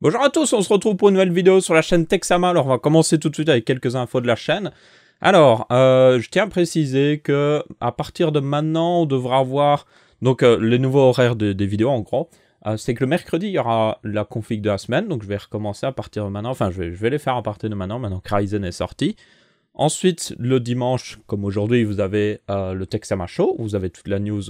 Bonjour à tous, on se retrouve pour une nouvelle vidéo sur la chaîne Texama. Alors on va commencer tout de suite avec quelques infos de la chaîne. Alors, je tiens à préciser que à partir de maintenant, on devra avoir donc les nouveaux horaires des vidéos en gros. C'est que le mercredi, il y aura la config de la semaine, donc je vais recommencer à partir de maintenant. Enfin, je vais les faire à partir de maintenant que Ryzen est sorti. Ensuite, le dimanche, comme aujourd'hui, vous avez le Texama Show, vous avez toute la news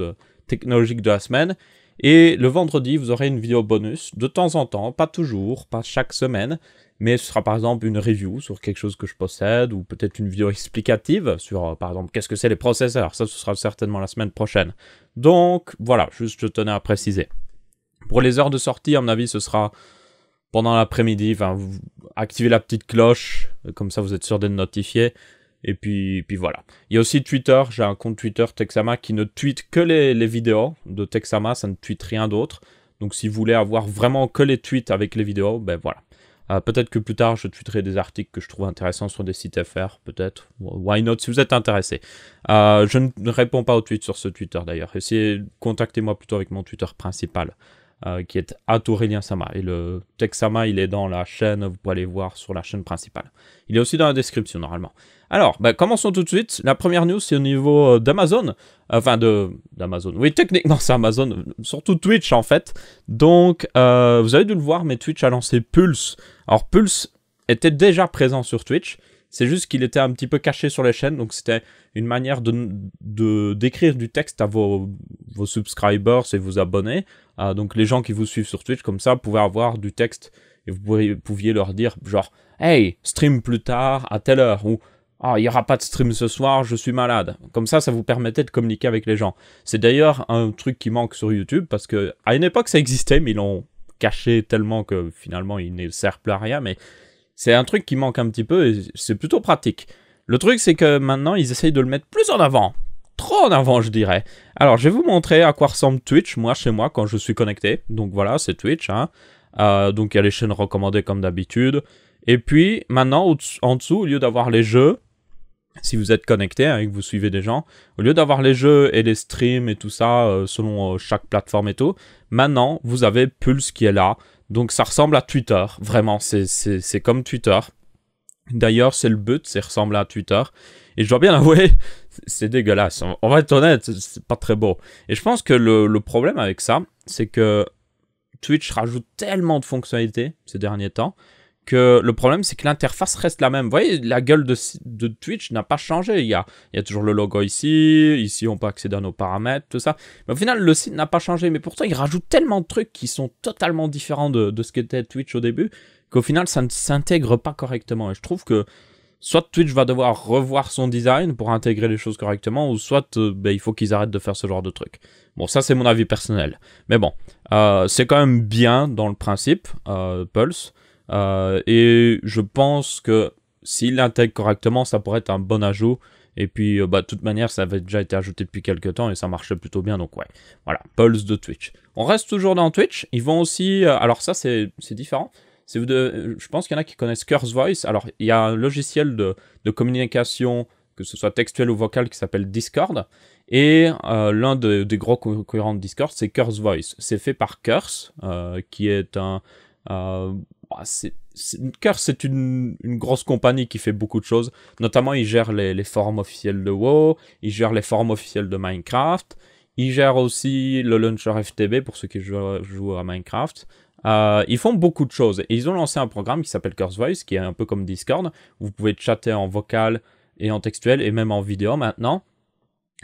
technologique de la semaine. Et le vendredi, vous aurez une vidéo bonus, de temps en temps, pas toujours, pas chaque semaine, mais ce sera par exemple une review sur quelque chose que je possède, ou peut-être une vidéo explicative sur, par exemple, qu'est-ce que c'est les processeurs. Ça, ce sera certainement la semaine prochaine. Donc, voilà, juste je tenais à préciser. Pour les heures de sortie, à mon avis, ce sera pendant l'après-midi. Enfin, vous activez la petite cloche, comme ça vous êtes sûr d'être notifié. Et puis voilà. Il y a aussi Twitter, j'ai un compte Twitter Texama qui ne tweet que les vidéos de Texama, ça ne tweet rien d'autre. Donc si vous voulez avoir vraiment que les tweets avec les vidéos, ben voilà. Peut-être que plus tard je tweeterai des articles que je trouve intéressants sur des sites FR, peut-être. Why not, si vous êtes intéressé. Je ne réponds pas aux tweets sur ce Twitter d'ailleurs. Contactez-moi plutôt avec mon Twitter principal. Qui est @AurelienSama. Et le Texama, il est dans la chaîne, vous pouvez aller voir sur la chaîne principale. Il est aussi dans la description, normalement. Alors, commençons tout de suite. La première news, c'est au niveau d'Amazon. Enfin, d'Amazon. Oui, techniquement, c'est Amazon. Surtout Twitch, en fait. Donc, vous avez dû le voir, mais Twitch a lancé Pulse. Alors, Pulse était déjà présent sur Twitch. C'est juste qu'il était un petit peu caché sur les chaînes, donc c'était une manière d'écrire du texte à vos subscribers et vos abonnés. Donc les gens qui vous suivent sur Twitch, comme ça, pouvaient avoir du texte et vous pouviez leur dire genre « Hey, stream plus tard, à telle heure » ou « Ah, il n'y aura pas de stream ce soir, je suis malade ». Comme ça vous permettait de communiquer avec les gens. C'est d'ailleurs un truc qui manque sur YouTube, parce que à une époque ça existait, mais ils l'ont caché tellement que finalement il ne sert plus à rien, mais... C'est un truc qui manque un petit peu et c'est plutôt pratique. Le truc, c'est que maintenant, ils essayent de le mettre plus en avant. Trop en avant, je dirais. Alors, je vais vous montrer à quoi ressemble Twitch, moi, chez moi, quand je suis connecté. Donc voilà, c'est Twitch. Hein. Donc il y a les chaînes recommandées comme d'habitude. Et puis, maintenant, en dessous, au lieu d'avoir les jeux, si vous êtes connecté hein, et que vous suivez des gens, au lieu d'avoir les jeux et les streams et tout ça, selon chaque plateforme et tout, maintenant, vous avez Pulse qui est là. Donc ça ressemble à Twitter, vraiment, c'est comme Twitter. D'ailleurs, c'est le but, c'est ressembler à Twitter. Et je dois bien avouer, c'est dégueulasse. On va être honnête, c'est pas très beau. Et je pense que le problème avec ça, c'est que Twitch rajoute tellement de fonctionnalités ces derniers temps, que le problème, c'est que l'interface reste la même. Vous voyez, la gueule de Twitch n'a pas changé. Il y a toujours le logo ici. Ici, on peut accéder à nos paramètres, tout ça. Mais au final, le site n'a pas changé. Mais pourtant, il rajoute tellement de trucs qui sont totalement différents de ce qu'était Twitch au début, qu'au final, ça ne s'intègre pas correctement. Et je trouve que soit Twitch va devoir revoir son design pour intégrer les choses correctement, ou soit il faut qu'ils arrêtent de faire ce genre de trucs. Bon, ça, c'est mon avis personnel. Mais bon, c'est quand même bien dans le principe, Pulse. Et je pense que s'il l'intègre correctement, ça pourrait être un bon ajout. Et puis, de toute manière, ça avait déjà été ajouté depuis quelques temps et ça marchait plutôt bien. Donc, ouais, voilà, Pulse de Twitch. On reste toujours dans Twitch. Ils vont aussi... alors ça, c'est différent. Je pense qu'il y en a qui connaissent Curse Voice. Alors, il y a un logiciel de communication, que ce soit textuel ou vocal, qui s'appelle Discord. Et l'un des gros concurrents de Discord, c'est Curse Voice. C'est fait par Curse, qui est un... Curse, c'est une grosse compagnie qui fait beaucoup de choses. Notamment, ils gèrent les forums officiels de WoW, ils gèrent les forums officiels de Minecraft, ils gèrent aussi le launcher FTB pour ceux qui jouent à Minecraft. Ils font beaucoup de choses. Et ils ont lancé un programme qui s'appelle Curse Voice, qui est un peu comme Discord. Vous pouvez chatter en vocal et en textuel, et même en vidéo maintenant.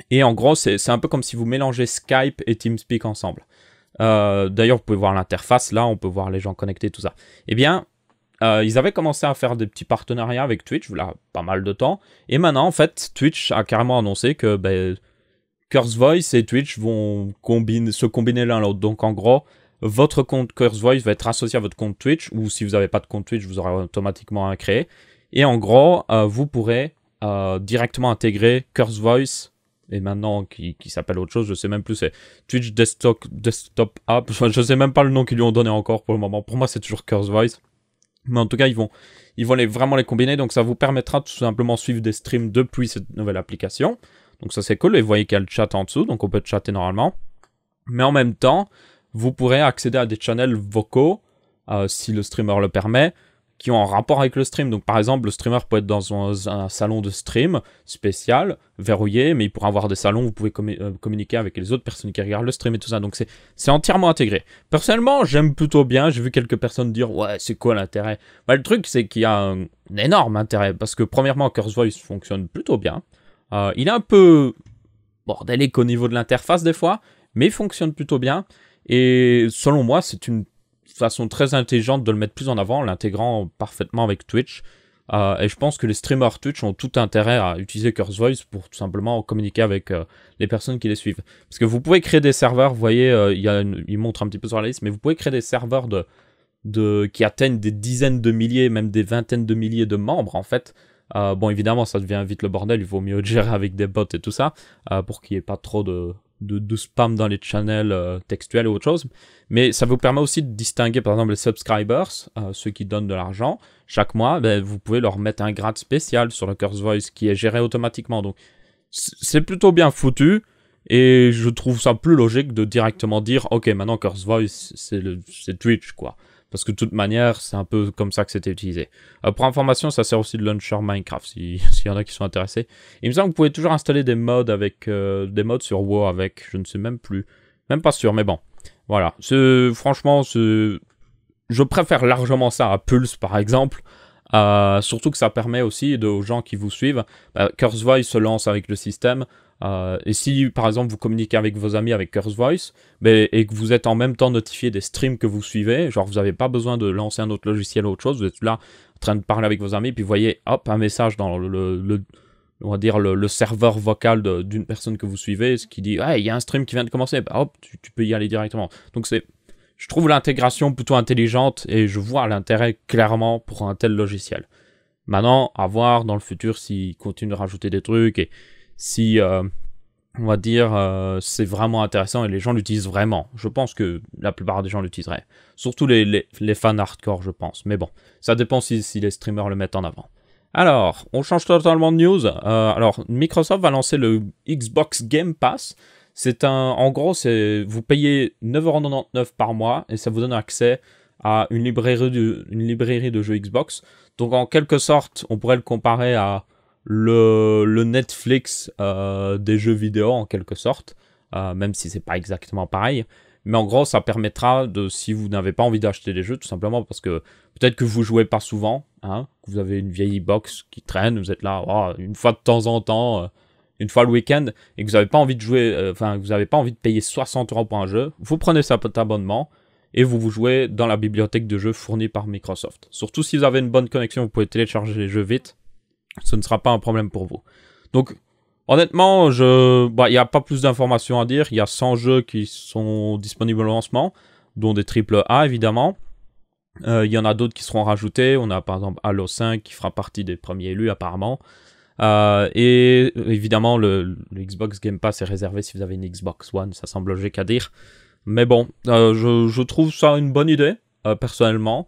Et en gros, c'est un peu comme si vous mélangez Skype et TeamSpeak ensemble. D'ailleurs, vous pouvez voir l'interface, là, on peut voir les gens connectés, tout ça. Eh bien, ils avaient commencé à faire des petits partenariats avec Twitch, là, pas mal de temps. Et maintenant, en fait, Twitch a carrément annoncé que Curse Voice et Twitch vont se combiner l'un l'autre. Donc, en gros, votre compte Curse Voice va être associé à votre compte Twitch, ou si vous n'avez pas de compte Twitch, vous aurez automatiquement un créé. Et en gros, vous pourrez directement intégrer Curse Voice, et maintenant qui s'appelle autre chose, je sais même plus, c'est Twitch Desktop App, je sais même pas le nom qu'ils lui ont donné encore pour le moment. Pour moi, c'est toujours Curse Voice. Mais en tout cas, ils vont vraiment les combiner, donc ça vous permettra tout simplement suivre des streams depuis cette nouvelle application. Donc ça, c'est cool, et vous voyez qu'il y a le chat en dessous, donc on peut chatter normalement. Mais en même temps, vous pourrez accéder à des channels vocaux si le streamer le permet, qui ont un rapport avec le stream. Donc par exemple, le streamer peut être dans un salon de stream spécial, verrouillé, mais il pourra avoir des salons où vous pouvez communiquer avec les autres personnes qui regardent le stream et tout ça. Donc c'est entièrement intégré. Personnellement, j'aime plutôt bien. J'ai vu quelques personnes dire « Ouais, c'est quoi l'intérêt ?» Bah, le truc, c'est qu'il y a un énorme intérêt, parce que premièrement, Curse Voice fonctionne plutôt bien. Il est un peu bordélique au niveau de l'interface des fois, mais il fonctionne plutôt bien. Et selon moi, c'est une façon très intelligente de le mettre plus en avant, l'intégrant parfaitement avec Twitch. Et je pense que les streamers Twitch ont tout intérêt à utiliser Curse Voice pour tout simplement communiquer avec les personnes qui les suivent. Parce que vous pouvez créer des serveurs, vous voyez, il montre un petit peu sur la liste, mais vous pouvez créer des serveurs qui atteignent des dizaines de milliers, même des vingtaines de milliers de membres, en fait. Bon, évidemment, ça devient vite le bordel, il vaut mieux gérer avec des bots et tout ça, pour qu'il n'y ait pas trop de spam dans les channels textuels ou autre chose. Mais ça vous permet aussi de distinguer, par exemple, les subscribers, ceux qui donnent de l'argent. Chaque mois, ben, vous pouvez leur mettre un grade spécial sur le Curse Voice qui est géré automatiquement. Donc, c'est plutôt bien foutu. Et je trouve ça plus logique de directement dire « Ok, maintenant Curse Voice, c'est Twitch, quoi. » Parce que de toute manière, c'est un peu comme ça que c'était utilisé. Pour information, ça sert aussi de launcher Minecraft, s'il y en a qui sont intéressés. Il me semble que vous pouvez toujours installer des mods avec des mods sur WoW avec, je ne sais même plus. Même pas sûr, mais bon. Voilà. Franchement, je préfère largement ça à Pulse, par exemple. Surtout que ça permet aussi aux gens qui vous suivent. Curse Voice se lance avec le système. Et si par exemple vous communiquez avec vos amis avec Curse Voice et que vous êtes en même temps notifié des streams que vous suivez, genre vous n'avez pas besoin de lancer un autre logiciel ou autre chose, vous êtes là en train de parler avec vos amis, puis vous voyez hop un message dans on va dire le serveur vocal d'une personne que vous suivez, ce qui dit hey, il y a un stream qui vient de commencer, bah, hop tu peux y aller directement. Donc je trouve l'intégration plutôt intelligente et je vois l'intérêt clairement pour un tel logiciel. Maintenant, à voir dans le futur s'ils continuent de rajouter des trucs et si, on va dire, c'est vraiment intéressant et les gens l'utilisent vraiment. Je pense que la plupart des gens l'utiliseraient. Surtout les fans hardcore, je pense. Mais bon, ça dépend si les streamers le mettent en avant. Alors, on change totalement de news. Alors, Microsoft va lancer le Xbox Game Pass. En gros, vous payez 9,99€ par mois et ça vous donne accès à une librairie de jeux Xbox. Donc, en quelque sorte, on pourrait le comparer à le Netflix des jeux vidéo en quelque sorte, même si c'est pas exactement pareil. Mais en gros, ça permettra si vous n'avez pas envie d'acheter des jeux, tout simplement parce que peut-être que vous jouez pas souvent, hein, que vous avez une vieille box qui traîne, vous êtes là une fois de temps en temps, une fois le week-end, et que vous n'avez pas envie de jouer, vous n'avez pas envie de payer 60€ pour un jeu, vous prenez cet abonnement et vous jouez dans la bibliothèque de jeux fournie par Microsoft. Surtout si vous avez une bonne connexion, vous pouvez télécharger les jeux vite. Ce ne sera pas un problème pour vous. Donc, honnêtement, il n'y a pas plus d'informations à dire. Il y a 100 jeux qui sont disponibles au lancement, dont des AAA, évidemment. Il y en a d'autres qui seront rajoutés. On a par exemple Halo 5 qui fera partie des premiers élus, apparemment. Et évidemment, le Xbox Game Pass est réservé si vous avez une Xbox One. Ça semble logique à dire. Mais bon, je trouve ça une bonne idée, personnellement.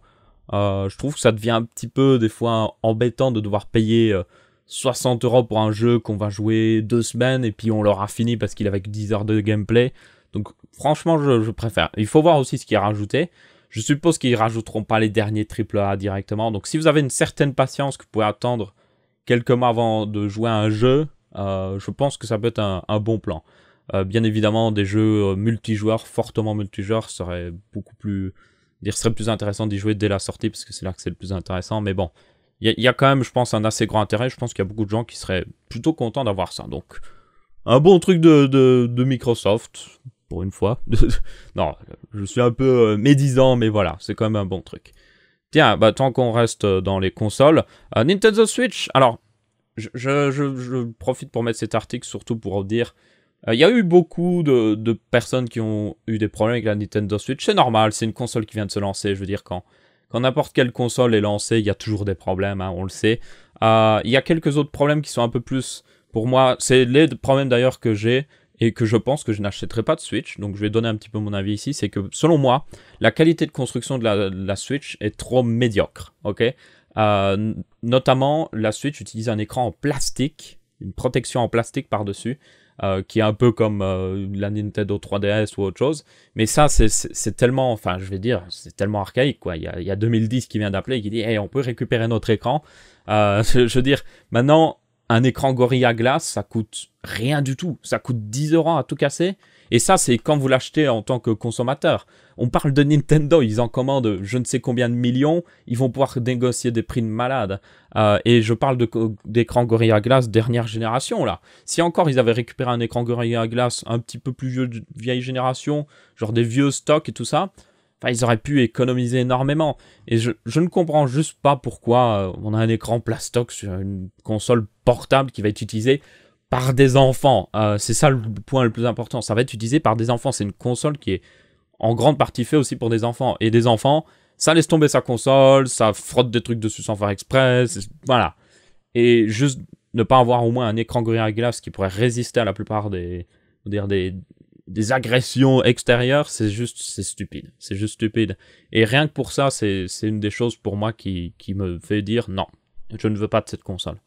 Je trouve que ça devient un petit peu des fois embêtant de devoir payer 60€ pour un jeu qu'on va jouer 2 semaines et puis on l'aura fini parce qu'il avait que 10 heures de gameplay. Donc franchement je préfère. Il faut voir aussi ce qui est rajouté. Je suppose qu'ils rajouteront pas les derniers AAA directement. Donc si vous avez une certaine patience que vous pouvez attendre quelques mois avant de jouer à un jeu, je pense que ça peut être un bon plan. Bien évidemment des jeux multijoueurs, fortement multijoueurs seraient beaucoup plus... Ce serait plus intéressant d'y jouer dès la sortie, parce que c'est là que c'est le plus intéressant. Mais bon, il y a quand même, je pense, un assez grand intérêt. Je pense qu'il y a beaucoup de gens qui seraient plutôt contents d'avoir ça. Donc, un bon truc de Microsoft, pour une fois. Non, je suis un peu médisant, mais voilà, c'est quand même un bon truc. Tiens, tant qu'on reste dans les consoles, Nintendo Switch, alors, je profite pour mettre cet article surtout pour dire... Il y a eu beaucoup de personnes qui ont eu des problèmes avec la Nintendo Switch. C'est normal, c'est une console qui vient de se lancer. Je veux dire, quand n'importe quelle console est lancée, il y a toujours des problèmes, hein, on le sait. Il y a quelques autres problèmes qui sont un peu plus... Pour moi, c'est les problèmes d'ailleurs que j'ai et que je pense que je n'achèterai pas de Switch. Donc je vais donner un petit peu mon avis ici. C'est que selon moi, la qualité de construction de la Switch est trop médiocre. Okay, notamment, la Switch utilise un écran en plastique, une protection en plastique par-dessus. qui est un peu comme la Nintendo 3DS ou autre chose. Mais ça, c'est tellement, enfin, je vais dire, c'est tellement archaïque, quoi. Il y a 2010 qui vient d'appeler et qui dit, hey, on peut récupérer notre écran. Je veux dire, maintenant, un écran Gorilla Glass, ça coûte rien du tout. Ça coûte 10 € à tout casser. Et ça, c'est quand vous l'achetez en tant que consommateur. On parle de Nintendo, ils en commandent je ne sais combien de millions. Ils vont pouvoir négocier des prix de malade. Et je parle d'écran Gorilla Glass dernière génération, là. Si encore ils avaient récupéré un écran Gorilla Glass un petit peu plus vieille génération, genre des vieux stocks et tout ça, enfin, ils auraient pu économiser énormément. Et je ne comprends juste pas pourquoi on a un écran plastoc sur une console portable qui va être utilisée par des enfants. C'est ça le point le plus important. Ça va être utilisé par des enfants. C'est une console qui est en grande partie faite aussi pour des enfants. Et des enfants, ça laisse tomber sa console, ça frotte des trucs dessus sans faire exprès. Voilà. Et juste ne pas avoir au moins un écran Gorilla Glass qui pourrait résister à la plupart des agressions extérieures, c'est stupide. C'est juste stupide. Et rien que pour ça, c'est une des choses pour moi qui me fait dire non, je ne veux pas de cette console.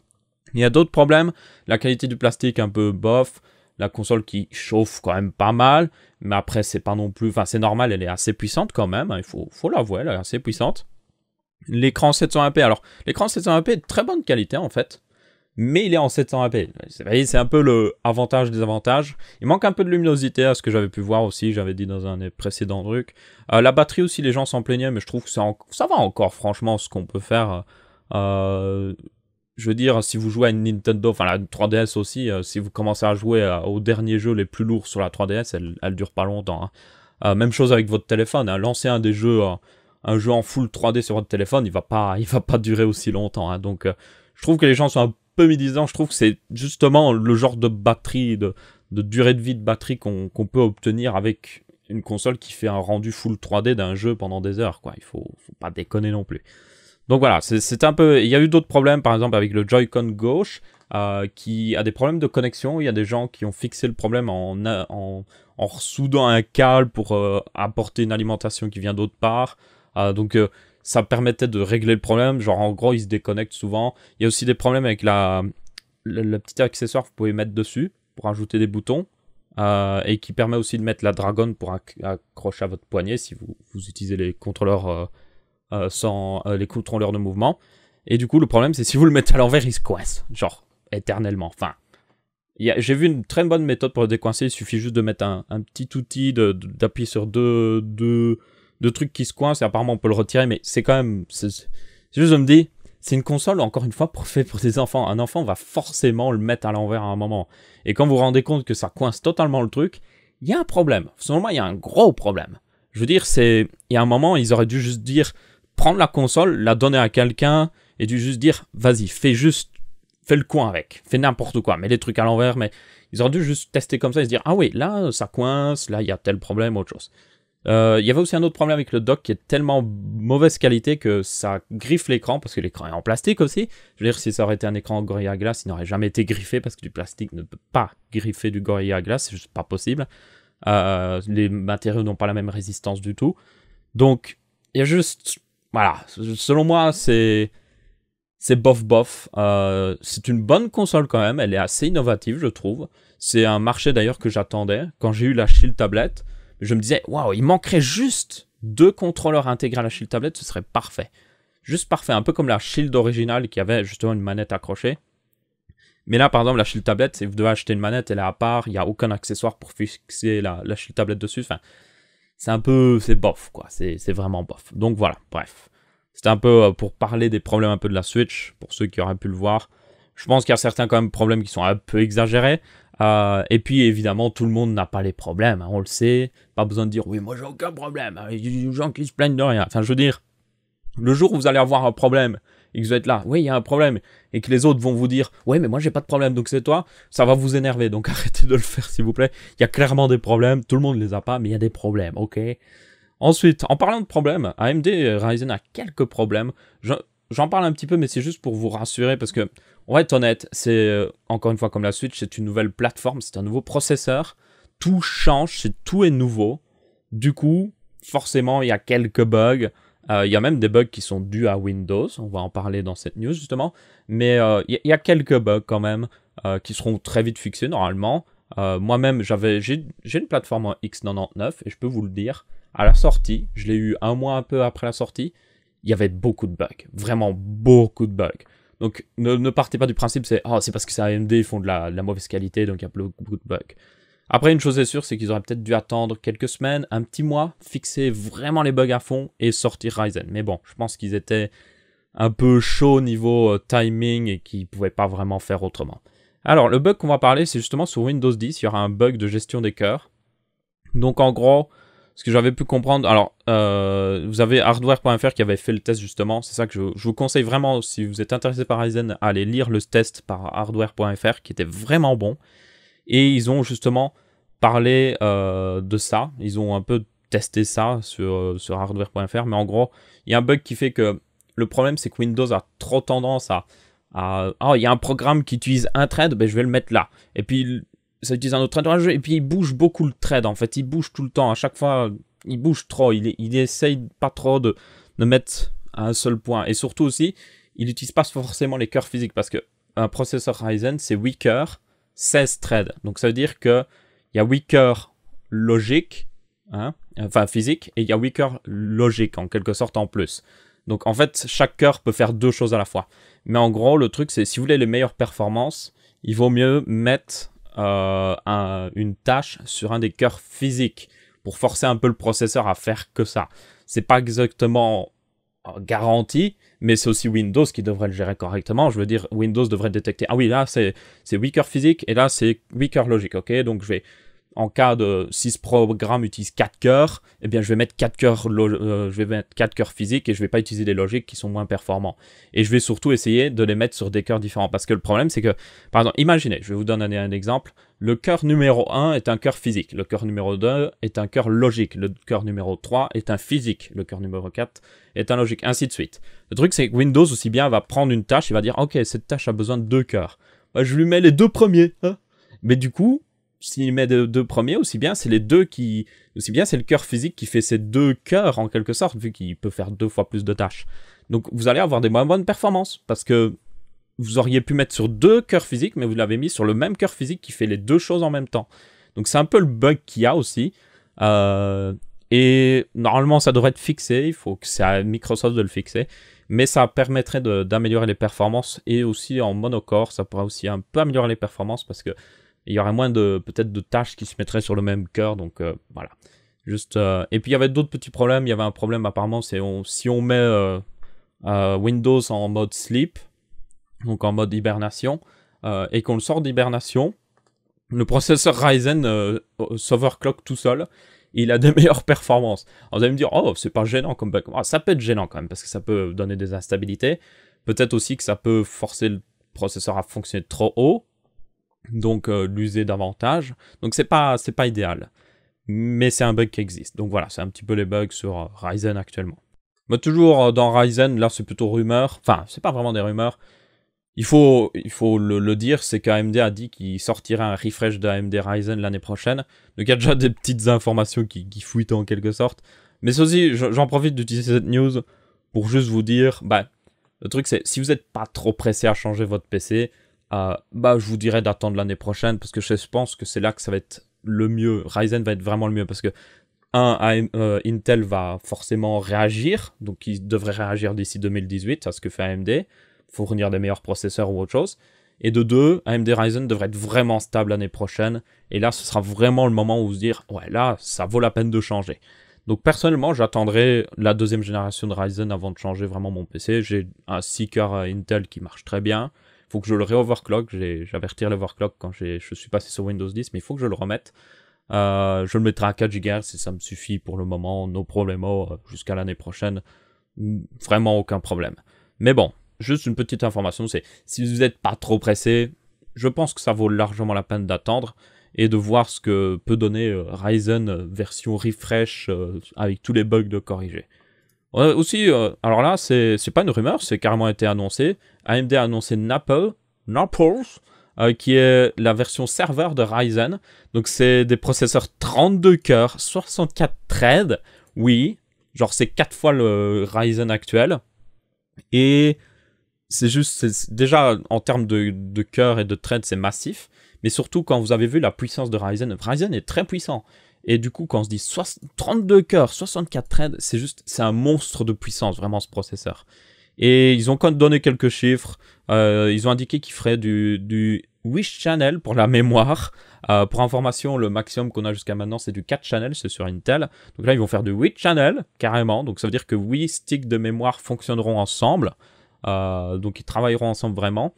Il y a d'autres problèmes, la qualité du plastique un peu bof, la console qui chauffe quand même pas mal, mais après c'est pas non plus, enfin c'est normal, elle est assez puissante quand même, hein, il faut l'avouer, elle est assez puissante. L'écran 720p, alors l'écran 720p est de très bonne qualité en fait, mais il est en 720p. C'est un peu le avantage des avantages. Il manque un peu de luminosité à ce que j'avais pu voir aussi, j'avais dit dans un précédent truc. La batterie aussi, les gens s'en plaignaient, mais je trouve que ça va encore franchement ce qu'on peut faire. Je veux dire, si vous jouez à une Nintendo, enfin la 3DS aussi, si vous commencez à jouer aux derniers jeux les plus lourds sur la 3DS, elle dure pas longtemps. Hein. Même chose avec votre téléphone. Hein. Lancez un jeu en full 3D sur votre téléphone, il va pas durer aussi longtemps. Hein. Donc, je trouve que les gens sont un peu médisants. Je trouve que c'est justement le genre de batterie, de durée de vie de batterie qu'on peut obtenir avec une console qui fait un rendu full 3D d'un jeu pendant des heures. Quoi. Il faut pas déconner non plus. Donc voilà, c'est un peu. Il y a eu d'autres problèmes, par exemple avec le Joy-Con gauche, qui a des problèmes de connexion. Il y a des gens qui ont fixé le problème en soudant un câble pour apporter une alimentation qui vient d'autre part. Donc ça permettait de régler le problème. Genre en gros, il se déconnecte souvent. Il y a aussi des problèmes avec le petit accessoire que vous pouvez mettre dessus pour ajouter des boutons. Et qui permet aussi de mettre la Dragon pour accrocher à votre poignet si vous utilisez les contrôleurs. Sans les contrôleurs de mouvement. Et du coup, le problème, c'est si vous le mettez à l'envers, il se coince. Genre, éternellement. Enfin, j'ai vu une très bonne méthode pour le décoincer. Il suffit juste de mettre un petit outil, d'appuyer sur deux trucs qui se coincent. Et apparemment, on peut le retirer. Mais c'est quand même... C'est juste, je me dis, c'est une console, encore une fois, faite pour des enfants. Un enfant va forcément le mettre à l'envers à un moment. Et quand vous vous rendez compte que ça coince totalement le truc, il y a un problème. Selon moi, il y a un gros problème. Je veux dire, il y a un moment, ils auraient dû juste dire... prendre la console, la donner à quelqu'un et du juste dire vas-y, fais le coin avec, fais n'importe quoi, mets les trucs à l'envers, mais ils auraient dû juste tester comme ça et se dire ah oui, là ça coince, là il y a tel problème, autre chose. Il y avait aussi un autre problème avec le dock qui est tellement mauvaise qualité que ça griffe l'écran parce que l'écran est en plastique aussi. Je veux dire, si ça aurait été un écran Gorilla Glass, il n'aurait jamais été griffé parce que du plastique ne peut pas griffer du Gorilla Glass, c'est juste pas possible. Les matériaux n'ont pas la même résistance du tout. Donc, il y a juste... Voilà, selon moi, c'est bof. C'est une bonne console quand même, elle est assez innovative, je trouve. C'est un marché d'ailleurs que j'attendais. Quand j'ai eu la Shield Tablet, je me disais, waouh, il manquerait juste 2 contrôleurs intégrés à la Shield Tablet, ce serait parfait. Juste parfait, un peu comme la Shield originale qui avait justement une manette accrochée. Mais là, par exemple, la Shield Tablet, si vous devez acheter une manette, elle est à part, il n'y a aucun accessoire pour fixer la Shield Tablet dessus. Enfin, c'est bof, quoi. C'est vraiment bof. Donc voilà, bref. C'était un peu pour parler des problèmes un peu de la Switch, pour ceux qui auraient pu le voir. Je pense qu'il y a certains quand même problèmes qui sont un peu exagérés. Et puis évidemment, tout le monde n'a pas les problèmes, hein, on le sait. Pas besoin de dire, oui, moi j'ai aucun problème. Il y a des gens qui se plaignent de rien. Enfin, je veux dire, le jour où vous allez avoir un problème et que vous êtes là, oui, il y a un problème, et que les autres vont vous dire, ouais, mais moi j'ai pas de problème, donc c'est toi, ça va vous énerver. Donc arrêtez de le faire, s'il vous plaît. Il y a clairement des problèmes, tout le monde les a pas, mais il y a des problèmes, ok? Ensuite, en parlant de problèmes, AMD Ryzen a quelques problèmes. J'en parle un petit peu, mais c'est juste pour vous rassurer, parce que, on va être honnête, c'est, encore une fois, comme la Switch, c'est une nouvelle plateforme, c'est un nouveau processeur, tout change, tout est nouveau. Du coup, forcément, il y a quelques bugs. Il y a même des bugs qui sont dus à Windows, on va en parler dans cette news justement, mais il y a quelques bugs quand même qui seront très vite fixés normalement. Moi-même, j'ai une plateforme en X99 et je peux vous le dire, à la sortie, je l'ai eu un mois un peu après la sortie, il y avait beaucoup de bugs, vraiment beaucoup de bugs. Donc ne partez pas du principe c'est parce que c'est AMD, ils font de la mauvaise qualité, donc il y a beaucoup de bugs. Après, une chose est sûre, c'est qu'ils auraient peut-être dû attendre quelques semaines, un petit mois, fixer vraiment les bugs à fond et sortir Ryzen. Mais bon, je pense qu'ils étaient un peu chauds niveau timing et qu'ils ne pouvaient pas vraiment faire autrement. Alors, le bug qu'on va parler, c'est justement sur Windows 10, il y aura un bug de gestion des cœurs. Donc en gros, ce que j'avais pu comprendre, alors vous avez hardware.fr qui avait fait le test justement, c'est ça que je vous conseille vraiment, si vous êtes intéressé par Ryzen, à aller lire le test par hardware.fr qui était vraiment bon. Et ils ont justement parlé de ça, ils ont un peu testé ça sur hardware.fr, mais en gros, il y a un bug qui fait que le problème c'est que Windows a trop tendance à il y a un programme qui utilise un thread, ben je vais le mettre là. Et puis ça utilise un autre thread dans le jeu, et puis il bouge beaucoup le thread en fait, il bouge tout le temps, à chaque fois il bouge trop, il essaye pas trop de mettre à un seul point. Et surtout aussi, il n'utilise pas forcément les cœurs physiques, parce qu'un processeur Ryzen c'est 8 cœurs, 16 threads. Donc ça veut dire qu'il y a 8 cœurs logiques, enfin physiques, et il y a 8 cœurs logiques en quelque sorte en plus. Donc en fait, chaque cœur peut faire deux choses à la fois. Mais en gros, le truc c'est, si vous voulez les meilleures performances, il vaut mieux mettre une tâche sur un des cœurs physiques pour forcer un peu le processeur à faire que ça. C'est pas exactement garanti, mais c'est aussi Windows qui devrait le gérer correctement. Je veux dire, Windows devrait détecter, ah oui, là c'est 8 cœurs physiques et là c'est 8 cœurs logiques, ok? Donc je vais, en cas de, si ce programme utilise 4 cœurs, eh bien je vais mettre 4 cœurs physiques et je vais pas utiliser les logiques qui sont moins performants. Et je vais surtout essayer de les mettre sur des cœurs différents, parce que le problème c'est que, par exemple, imaginez, je vais vous donner un exemple, le cœur numéro 1 est un cœur physique, le cœur numéro 2 est un cœur logique, le cœur numéro 3 est un physique, le cœur numéro 4 est un logique, ainsi de suite. Le truc c'est que Windows aussi bien va prendre une tâche, il va dire, ok, cette tâche a besoin de 2 cœurs, bah, je lui mets les 2 premiers, hein. Mais du coup, s'il met deux premiers, aussi bien c'est le cœur physique qui fait ces 2 cœurs en quelque sorte, vu qu'il peut faire 2 fois plus de tâches. Donc vous allez avoir des moins bonnes performances, parce que vous auriez pu mettre sur 2 cœurs physiques, mais vous l'avez mis sur le même cœur physique qui fait les 2 choses en même temps. Donc c'est un peu le bug qu'il y a aussi. Et normalement ça devrait être fixé, il faut que c'est à Microsoft de le fixer. Mais ça permettrait d'améliorer les performances, et aussi en monocore, ça pourrait aussi un peu améliorer les performances, parce que il y aurait moins peut-être de tâches qui se mettraient sur le même cœur, donc voilà. Juste, et puis il y avait d'autres petits problèmes. Il y avait un problème apparemment, c'est si on met Windows en mode sleep, donc en mode hibernation, et qu'on le sort d'hibernation, le processeur Ryzen s'overclock tout seul, et il a des meilleures performances. Alors vous allez me dire, oh c'est pas gênant comme bug. Ça peut être gênant quand même, parce que ça peut donner des instabilités. Peut-être aussi que ça peut forcer le processeur à fonctionner trop haut, donc l'user davantage. Donc c'est pas idéal, mais c'est un bug qui existe. Donc voilà, c'est un petit peu les bugs sur Ryzen actuellement. Mais toujours dans Ryzen, là c'est plutôt rumeur, enfin c'est pas vraiment des rumeurs, il faut le dire, c'est qu'AMD a dit qu'il sortirait un refresh de AMD Ryzen l'année prochaine. Donc il y a déjà des petites informations qui fuitent en quelque sorte. Mais c'est aussi, j'en profite d'utiliser cette news pour juste vous dire, bah le truc c'est, si vous n'êtes pas trop pressé à changer votre PC, bah je vous dirais d'attendre l'année prochaine, parce que je pense que c'est là que ça va être le mieux. Ryzen va être vraiment le mieux, parce que Intel va forcément réagir, donc il devrait réagir d'ici 2018 à ce que fait AMD, fournir des meilleurs processeurs ou autre chose. Et de 2, AMD Ryzen devrait être vraiment stable l'année prochaine, et là ce sera vraiment le moment où vous se dire, ouais là ça vaut la peine de changer. Donc personnellement j'attendrai la deuxième génération de Ryzen avant de changer vraiment mon PC. J'ai un 6 cœurs Intel qui marche très bien. Faut que je le réoverclock, j'avais retiré l'overclock quand je suis passé sur Windows 10, mais il faut que je le remette. Je le mettrai à 4 GHz et ça me suffit pour le moment, no problemo, jusqu'à l'année prochaine, vraiment aucun problème. Mais bon, juste une petite information, c'est si vous n'êtes pas trop pressé, je pense que ça vaut largement la peine d'attendre et de voir ce que peut donner Ryzen version refresh avec tous les bugs de corriger. Aussi, alors là, c'est pas une rumeur, c'est carrément été annoncé. AMD a annoncé Naples, qui est la version serveur de Ryzen. Donc c'est des processeurs 32 cœurs, 64 threads, oui, genre c'est 4 fois le Ryzen actuel. Et c'est juste, déjà en termes de cœurs et de threads, c'est massif. mais surtout quand vous avez vu la puissance de Ryzen. Ryzen est très puissant. Et du coup, quand on se dit 32 cœurs, 64 threads, c'est un monstre de puissance, vraiment, ce processeur. Et ils ont quand même donné quelques chiffres. Ils ont indiqué qu'ils feraient du 8 channel pour la mémoire. Pour information, le maximum qu'on a jusqu'à maintenant, c'est du 4 channel, c'est sur Intel. Donc là, ils vont faire du 8 channel, carrément. Donc ça veut dire que 8 sticks de mémoire fonctionneront ensemble. Donc ils travailleront ensemble vraiment.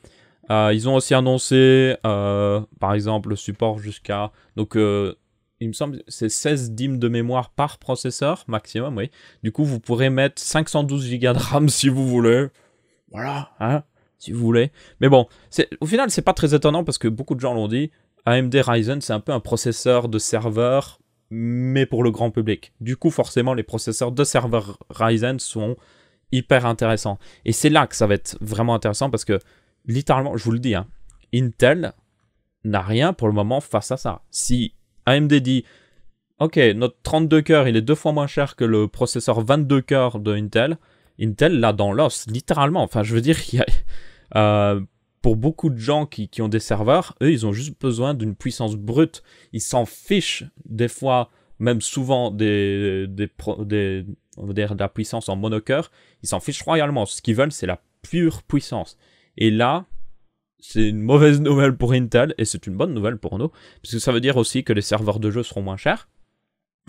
Ils ont aussi annoncé, par exemple, le support jusqu'à... Donc, il me semble c'est 16 DIMM de mémoire par processeur, maximum, oui. Du coup, vous pourrez mettre 512 Go de RAM si vous voulez. Voilà, hein, si vous voulez. Mais bon, au final, c'est pas très étonnant parce que beaucoup de gens l'ont dit. AMD Ryzen, c'est un peu un processeur de serveur, mais pour le grand public. Du coup, forcément, les processeurs de serveur Ryzen sont hyper intéressants. Et c'est là que ça va être vraiment intéressant parce que, littéralement, je vous le dis, hein, Intel n'a rien pour le moment face à ça. Si AMD dit, ok, notre 32 cœurs, il est 2 fois moins cher que le processeur 22 cœurs de Intel. Intel l'a dans l'os, littéralement. Enfin, je veux dire, pour beaucoup de gens qui ont des serveurs, eux, ils ont juste besoin d'une puissance brute. Ils s'en fichent, des fois, même souvent, de la puissance en monocœur. Ils s'en fichent royalement. Ce qu'ils veulent, c'est la pure puissance. Et là... c'est une mauvaise nouvelle pour Intel et c'est une bonne nouvelle pour nous, parce que ça veut dire aussi que les serveurs de jeu seront moins chers.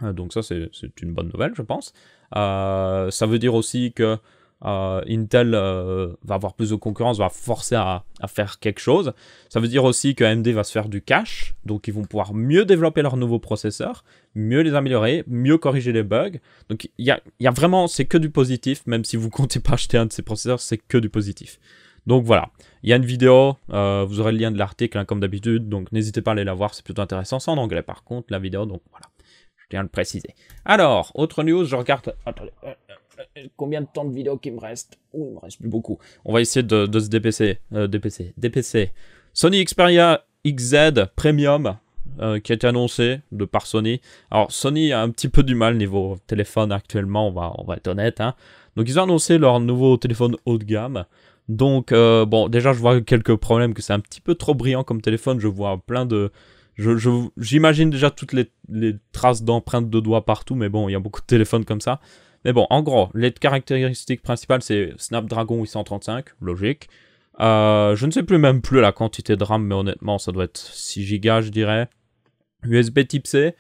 Donc ça, c'est une bonne nouvelle, je pense. Ça veut dire aussi que Intel va avoir plus de concurrence, va forcer à faire quelque chose. Ça veut dire aussi que AMD va se faire du cash, donc ils vont pouvoir mieux développer leurs nouveaux processeurs, mieux les améliorer, mieux corriger les bugs. Donc il y a vraiment, c'est que du positif, même si vous comptez pas acheter un de ces processeurs, c'est que du positif. Donc voilà, il y a une vidéo, vous aurez le lien de l'article, hein, comme d'habitude, donc n'hésitez pas à aller la voir, c'est plutôt intéressant. C'est en anglais par contre, la vidéo, donc voilà, je tiens à le préciser. Alors, autre news, je regarde... Attendez, combien de temps de vidéo qu'il me reste? Il me reste plus beaucoup. On va essayer de se dépêcher. Sony Xperia XZ Premium, qui a été annoncé par Sony. Alors, Sony a un petit peu du mal niveau téléphone actuellement, on va être honnête. Hein. Donc, ils ont annoncé leur nouveau téléphone haut de gamme. Donc, bon, déjà, je vois quelques problèmes, que c'est un petit peu trop brillant comme téléphone. Je vois plein de... J'imagine déjà toutes les traces d'empreintes de doigts partout, mais bon, il y a beaucoup de téléphones comme ça. Mais bon, en gros, les caractéristiques principales, c'est Snapdragon 835, logique. Je ne sais même plus la quantité de RAM, mais honnêtement, ça doit être 6 Go, je dirais. USB Type C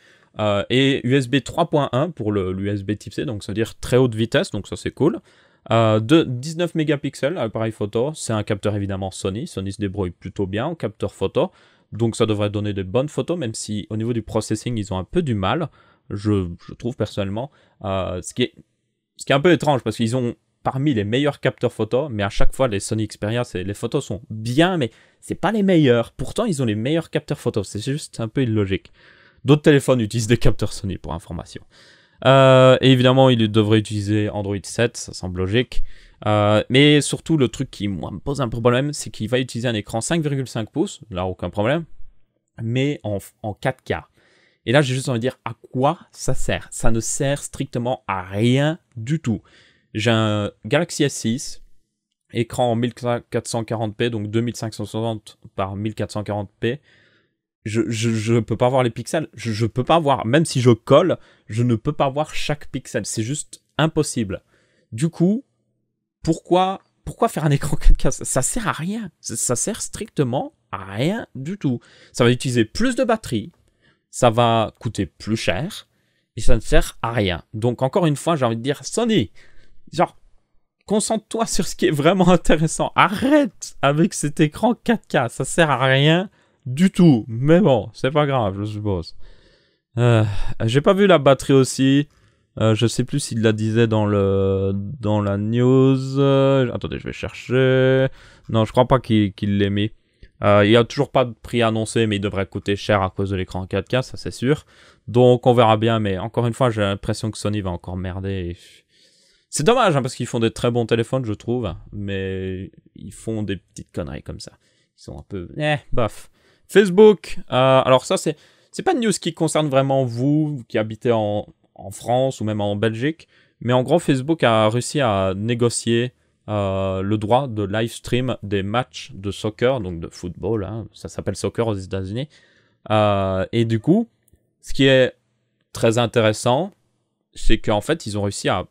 et USB 3.1 pour l'USB Type C, donc ça veut dire très haute vitesse, donc ça c'est cool. De 19 mégapixels, appareil photo, c'est un capteur évidemment Sony. Sony se débrouille plutôt bien en capteur photo, donc ça devrait donner de bonnes photos, même si au niveau du processing, ils ont un peu du mal, je trouve personnellement. Ce qui est un peu étrange, parce qu'ils ont parmi les meilleurs capteurs photo, mais à chaque fois, les Sony Xperia, les photos sont bien, mais c'est pas les meilleurs. Pourtant, ils ont les meilleurs capteurs photo, c'est juste un peu illogique. D'autres téléphones utilisent des capteurs Sony, pour information. Et évidemment, il devrait utiliser Android 7, ça semble logique. Mais surtout, le truc qui moi, me pose un peu problème, c'est qu'il va utiliser un écran 5,5 pouces, là aucun problème, mais en 4K. Et là, j'ai juste envie de dire à quoi ça sert. Ça ne sert strictement à rien du tout. J'ai un Galaxy S6, écran en 1440p, donc 2560 par 1440p. Je peux pas voir les pixels, je peux pas voir, même si je colle, je ne peux pas voir chaque pixel, c'est juste impossible. Du coup, pourquoi faire un écran 4K? Ça sert à rien, ça sert strictement à rien du tout. Ça va utiliser plus de batterie, ça va coûter plus cher, et ça ne sert à rien. Donc encore une fois, j'ai envie de dire, Sony, genre, concentre-toi sur ce qui est vraiment intéressant, arrête avec cet écran 4K, ça sert à rien du tout, mais bon, c'est pas grave, je suppose. J'ai pas vu la batterie aussi. Je sais plus s'il la disait dans la news. Attendez, je vais chercher. Non, je crois pas qu'il l'ait mis. Il y a toujours pas de prix annoncé, mais il devrait coûter cher à cause de l'écran 4K, ça c'est sûr. Donc on verra bien, mais encore une fois, j'ai l'impression que Sony va encore merder. C'est dommage, hein, parce qu'ils font des très bons téléphones, je trouve, mais ils font des petites conneries comme ça. Ils sont un peu... bof. Facebook, alors ça c'est pas une news qui concerne vraiment vous qui habitez en France ou même en Belgique, mais en gros Facebook a réussi à négocier le droit de live stream des matchs de soccer, donc de football, hein, ça s'appelle soccer aux États-Unis. Et du coup, ce qui est très intéressant, c'est qu'en fait, ils ont réussi à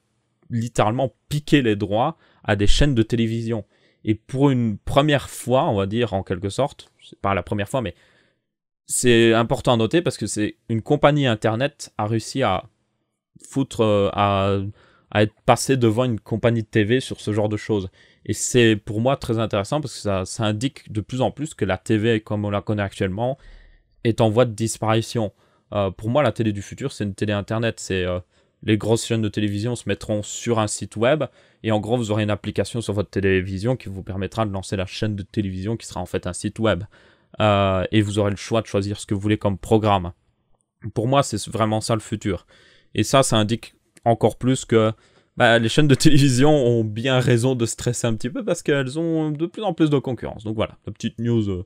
littéralement piquer les droits à des chaînes de télévision. Et pour une première fois, on va dire en quelque sorte, c'est pas la première fois, mais c'est important à noter parce que c'est une compagnie internet a réussi à à être passé devant une compagnie de TV sur ce genre de choses. Et c'est pour moi très intéressant parce que ça indique de plus en plus que la TV, comme on la connaît actuellement, est en voie de disparition. Pour moi, la télé du futur, c'est une télé internet. Les grosses chaînes de télévision se mettront sur un site web et en gros, vous aurez une application sur votre télévision qui vous permettra de lancer la chaîne de télévision qui sera en fait un site web. Et vous aurez le choix de choisir ce que vous voulez comme programme. Pour moi, c'est vraiment ça le futur. Et ça indique encore plus que les chaînes de télévision ont bien raison de stresser un petit peu parce qu'elles ont de plus en plus de concurrence. Donc voilà, la petite news un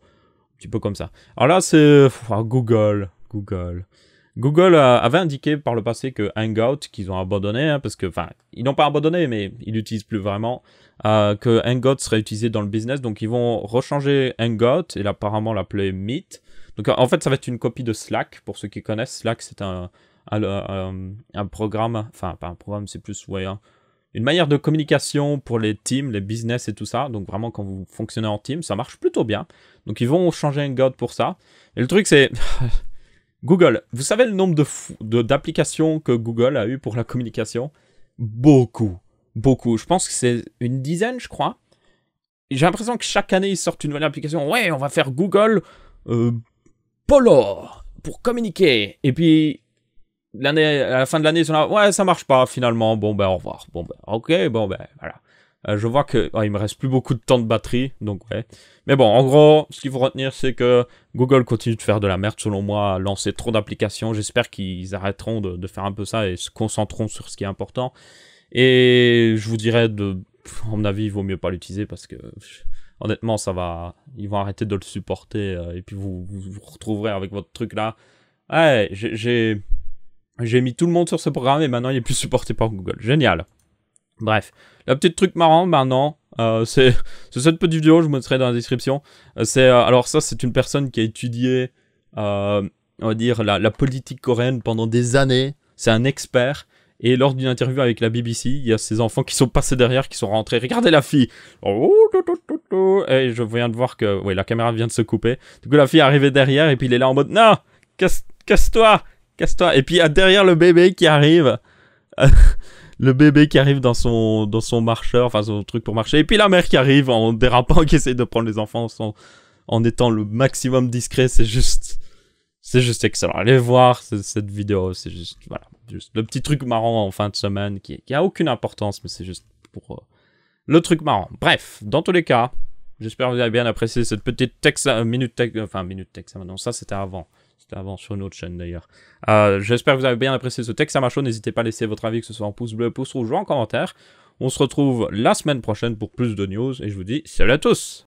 petit peu comme ça. Alors là, c'est Google. Google avait indiqué par le passé que Hangout, qu'ils ont abandonné, hein, parce que, ils n'ont pas abandonné, mais ils l'utilisent plus vraiment, que Hangout serait utilisé dans le business, donc ils vont rechanger Hangout et apparemment l'appeler Meet. Donc en fait, ça va être une copie de Slack, pour ceux qui connaissent. Slack, c'est un programme, enfin pas un programme, c'est plus une manière de communication pour les teams, les business et tout ça. Donc vraiment quand vous fonctionnez en team, ça marche plutôt bien. Donc ils vont changer Hangout pour ça. Et le truc c'est Google. Vous savez le nombre d'applications que Google a eu pour la communication? Beaucoup. Je pense que c'est une dizaine, je crois. J'ai l'impression que chaque année ils sortent une nouvelle application. Ouais, on va faire Google Polo pour communiquer. Et puis à la fin de l'année, ils sont là, ouais, ça marche pas finalement. Bon, au revoir. Bon, ok, voilà. Je vois que il me reste plus beaucoup de temps de batterie, donc ouais. Mais bon, en gros, ce qu'il faut retenir, c'est que Google continue de faire de la merde, selon moi, à lancer trop d'applications. J'espère qu'ils arrêteront de faire un peu ça et se concentreront sur ce qui est important. Et je vous dirais, à mon avis, il vaut mieux pas l'utiliser parce que, honnêtement, ils vont arrêter de le supporter et puis vous retrouverez avec votre truc là. Ouais, j'ai mis tout le monde sur ce programme et maintenant il est plus supporté par Google. Génial. Bref, le petit truc marrant maintenant, c'est cette petite vidéo, je vous mettrai dans la description. Alors ça, c'est une personne qui a étudié, on va dire, la politique coréenne pendant des années. C'est un expert. Et lors d'une interview avec la BBC, il y a ces enfants qui sont passés derrière, qui sont rentrés. Regardez la fille. Et je viens de voir que la caméra vient de se couper. Du coup, la fille est arrivée derrière et puis il est là en mode, non, casse-toi. Et puis il y a derrière le bébé qui arrive. Le bébé qui arrive dans son marcheur, enfin son truc pour marcher. Et puis la mère qui arrive en dérapant, qui essaie de prendre les enfants en étant le maximum discret. C'est juste excellent. Allez voir cette vidéo. C'est juste le petit truc marrant en fin de semaine qui a aucune importance, mais c'est juste pour le truc marrant. Bref, dans tous les cas, j'espère que vous avez bien apprécié cette petite minute tech, non, ça c'était avant. C'était avant sur une autre chaîne d'ailleurs. J'espère que vous avez bien apprécié ce Texama Show. N'hésitez pas à laisser votre avis, que ce soit en pouce bleu, pouce rouge ou en commentaire. On se retrouve la semaine prochaine pour plus de news. Et je vous dis salut à tous!